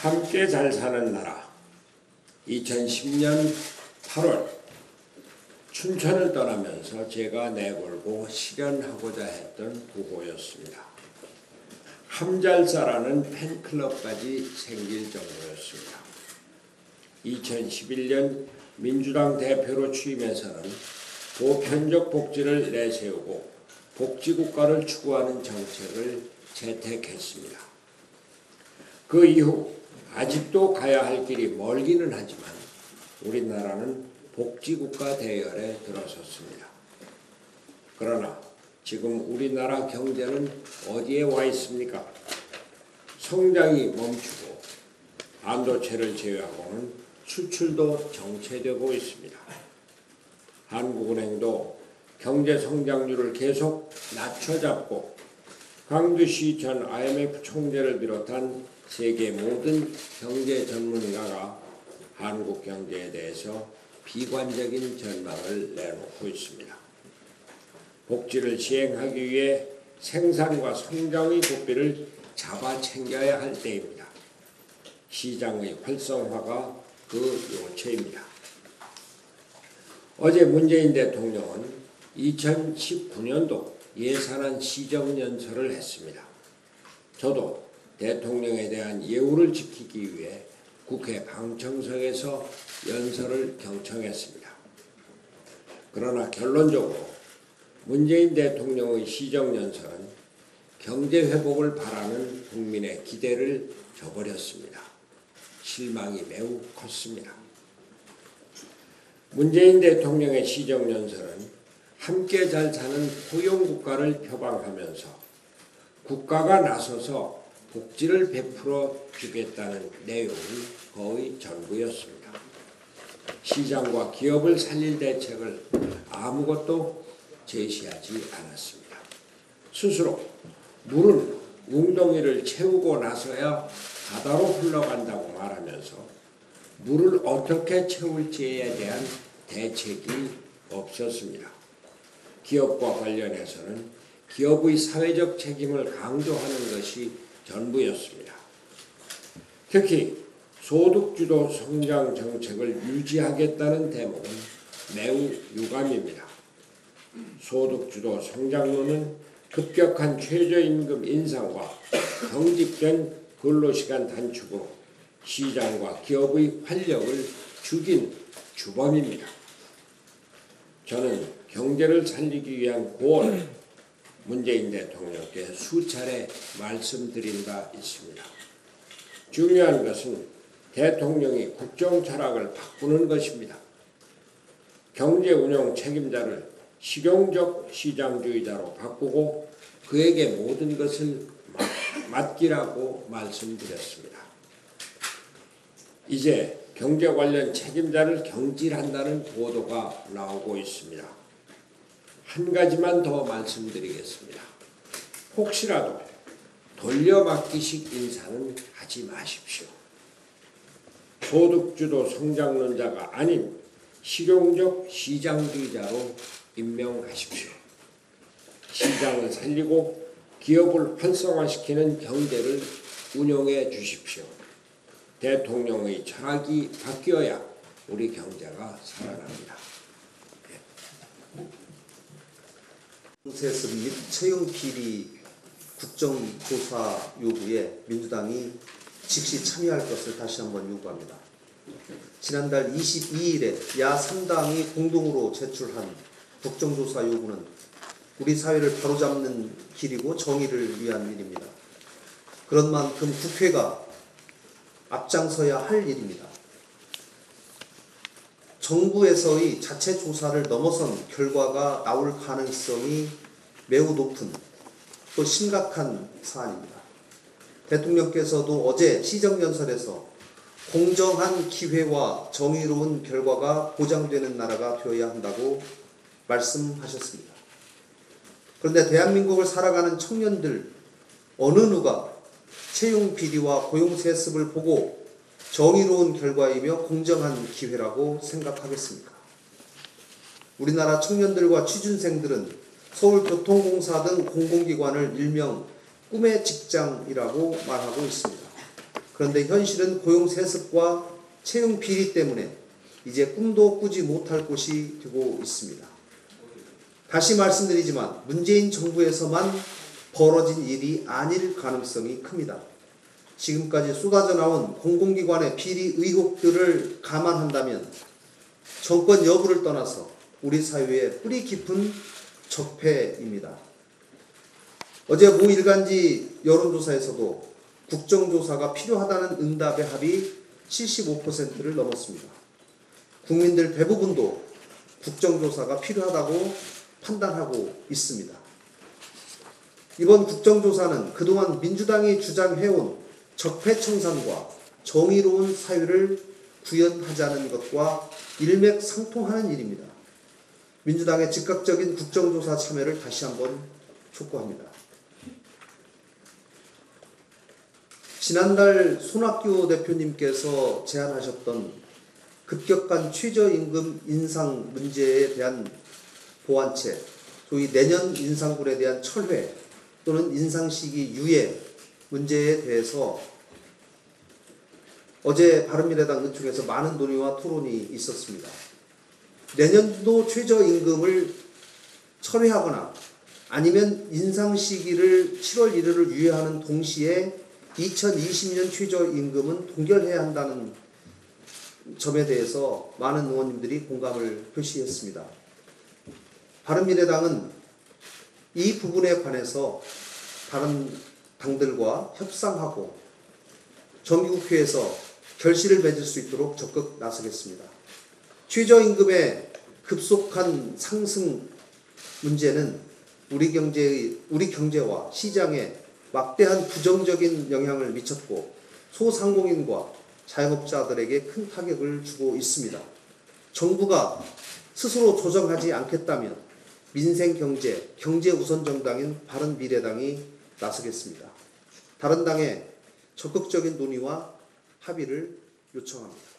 함께 잘 사는 나라 2010년 8월 춘천을 떠나면서 제가 내걸고 실현하고자 했던 구호였습니다. 함잘사라는 팬클럽까지 생길 정도였습니다. 2011년 민주당 대표로 취임해서는 보편적 복지를 내세우고 복지국가를 추구하는 정책을 채택했습니다. 그 이후 아직도 가야 할 길이 멀기는 하지만 우리나라는 복지국가 대열에 들어섰습니다. 그러나 지금 우리나라 경제는 어디에 와 있습니까? 성장이 멈추고 반도체를 제외하고는 수출도 정체되고 있습니다. 한국은행도 경제 성장률을 계속 낮춰잡고 강두시 전 IMF 총재를 비롯한 세계 모든 경제 전문가가 한국 경제에 대해서 비관적인 전망을 내놓고 있습니다. 복지를 시행하기 위해 생산과 성장의 고삐를 잡아 챙겨야 할 때입니다. 시장의 활성화가 그 요체입니다. 어제 문재인 대통령은 2019년도 예산안 시정연설을 했습니다. 저도 대통령에 대한 예우를 지키기 위해 국회 방청석에서 연설을 경청했습니다. 그러나 결론적으로 문재인 대통령의 시정연설은 경제회복을 바라는 국민의 기대를 저버렸습니다. 실망이 매우 컸습니다. 문재인 대통령의 시정연설은 함께 잘 사는 포용국가를 표방하면서 국가가 나서서 복지를 베풀어 주겠다는 내용이 거의 전부였습니다. 시장과 기업을 살릴 대책을 아무것도 제시하지 않았습니다. 스스로 물은 웅덩이를 채우고 나서야 바다로 흘러간다고 말하면서 물을 어떻게 채울지에 대한 대책이 없었습니다. 기업과 관련해서는 기업의 사회적 책임을 강조하는 것이 전부였습니다. 특히 소득주도 성장 정책을 유지하겠다는 대목은 매우 유감입니다. 소득주도 성장론은 급격한 최저임금 인상과 경직된 근로시간 단축으로 시장과 기업의 활력을 죽인 주범입니다. 저는 경제를 살리기 위한 고언을 문재인 대통령께 수차례 말씀드린 바 있습니다. 중요한 것은 대통령이 국정 철학을 바꾸는 것입니다. 경제 운영 책임자를 실용적 시장주의자로 바꾸고 그에게 모든 것을 맡기라고 말씀드렸습니다. 이제 경제 관련 책임자를 경질한다는 보도가 나오고 있습니다. 한 가지만 더 말씀드리겠습니다. 혹시라도 돌려막기식 인사는 하지 마십시오. 소득주도 성장론자가 아닌 실용적 시장주의자로 임명하십시오. 시장을 살리고 기업을 활성화시키는 경제를 운영해 주십시오. 대통령의 철학이 바뀌어야 우리 경제가 살아납니다. 세습 및 채용비리 국정조사 요구에 민주당이 즉시 참여할 것을 다시 한번 요구합니다. 지난달 22일에 야 3당이 공동으로 제출한 국정조사 요구는 우리 사회를 바로잡는 길이고 정의를 위한 일입니다. 그런 만큼 국회가 앞장서야 할 일입니다. 정부에서의 자체 조사를 넘어선 결과가 나올 가능성이 매우 높은 또 심각한 사안입니다. 대통령께서도 어제 시정연설에서 공정한 기회와 정의로운 결과가 보장되는 나라가 되어야 한다고 말씀하셨습니다. 그런데 대한민국을 살아가는 청년들 어느 누가 채용 비리와 고용 세습을 보고 정의로운 결과이며 공정한 기회라고 생각하겠습니까? 우리나라 청년들과 취준생들은 서울교통공사 등 공공기관을 일명 꿈의 직장이라고 말하고 있습니다. 그런데 현실은 고용 세습과 채용 비리 때문에 이제 꿈도 꾸지 못할 곳이 되고 있습니다. 다시 말씀드리지만 문재인 정부에서만 벌어진 일이 아닐 가능성이 큽니다. 지금까지 쏟아져 나온 공공기관의 비리 의혹들을 감안한다면 정권 여부를 떠나서 우리 사회의 뿌리 깊은 적폐입니다. 어제 모 일간지 여론조사에서도 국정조사가 필요하다는 응답의 합이 75%를 넘었습니다. 국민들 대부분도 국정조사가 필요하다고 판단하고 있습니다. 이번 국정조사는 그동안 민주당이 주장해온 적폐청산과 정의로운 사회를 구현하자는 것과 일맥상통하는 일입니다. 민주당의 즉각적인 국정조사 참여를 다시 한번 촉구합니다. 지난달 손학규 대표님께서 제안하셨던 급격한 최저임금 인상 문제에 대한 보완책, 소위 내년 인상분에 대한 철회 또는 인상 시기 유예 문제에 대해서 어제 바른미래당 의총에서 많은 논의와 토론이 있었습니다. 내년도 최저임금을 철회하거나 아니면 인상 시기를 7월 1일을 유예하는 동시에 2020년 최저임금은 동결해야 한다는 점에 대해서 많은 의원님들이 공감을 표시했습니다. 바른미래당은 이 부분에 관해서 다른 당들과 협상하고 정기국회에서 결실을 맺을 수 있도록 적극 나서겠습니다. 최저임금의 급속한 상승 문제는 우리 경제와 시장에 막대한 부정적인 영향을 미쳤고 소상공인과 자영업자들에게 큰 타격을 주고 있습니다. 정부가 스스로 조정하지 않겠다면 민생경제, 경제우선정당인 바른미래당이 나서겠습니다. 다른 당의 적극적인 논의와 합의를 요청합니다.